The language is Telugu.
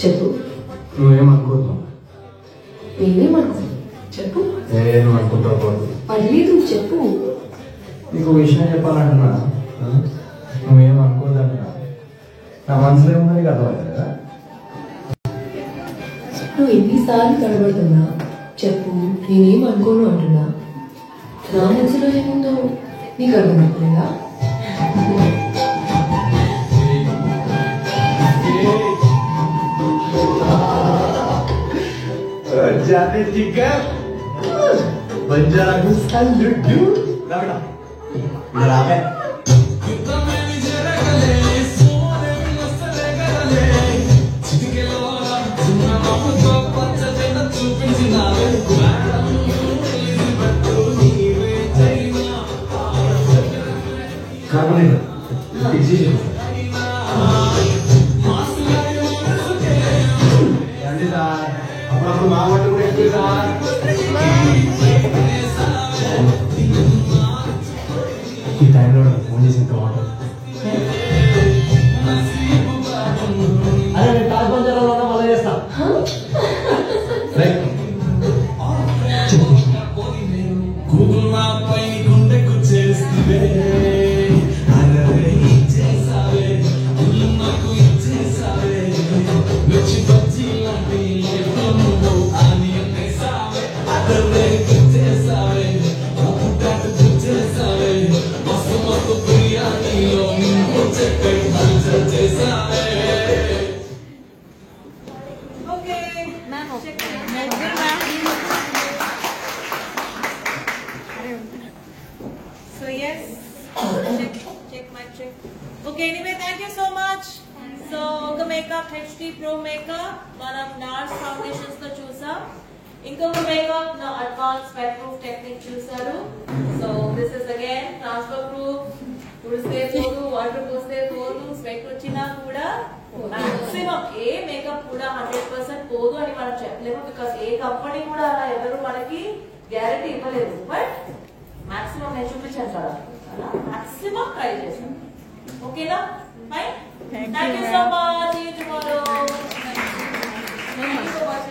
చెప్పు. నువ్వేమనుకోద్దాం. నేనేమనుకో చెప్పు. నువ్వు అనుకుంటావు కాదు. పర్లేదు చెప్పు. నీకు విషయం చెప్పాలంటున్నా. నువ్వేమనుకోదంటున్నా. నా మనసులో ఏముందని నీకు అర్థమవుతుంది కదా. నువ్వు ఎన్నిసార్లు తడబడుతున్నా చెప్పు, నేనేం అనుకోను అంటున్నా. నా మనసులో ఏముందో నీకు అర్థమవుతుందా? जाने जिगर बंजारा गुस्सा लुड्डू रावड़ा इधर आ गए कार्बोनेट इजी అప్పుడు మా వంట కూడా ఎక్కువ సార్. ఈ టైంలో ఫోన్ చేసి ఇంకా మాట అదే నేను టాస్ బంజారాలో మళ్ళీ చేస్తా. So yes, check my check. Okay, anyway, thank you so much. So the makeup HD Pro makeup, మనం NARS foundations తో చూసాం. ఇంకొక మేకప్ నా అడ్వాన్స్ స్వెట్ ప్రూఫ్ టెక్నిక్ చూసారు. So this is again transfer proof. తుడిస్తే పోదు, వాటర్ పోస్తే పోదు, స్వెట్ వచ్చినా కూడా మాక్సిమం ఏ మేకప్ కూడా 100% పోదు అని మనం చెప్పలేము. బికాస్ ఏ కంపెనీ కూడా అలా ఎవరు మనకి గ్యారెంటీ ఇవ్వలేదు. బట్ మాక్సిమం నేను చూపించాను కదా, మాక్సిమం ట్రై చేశాను. ఓకేనా? Fine. Thank you so much. See you tomorrow. Thank you so much.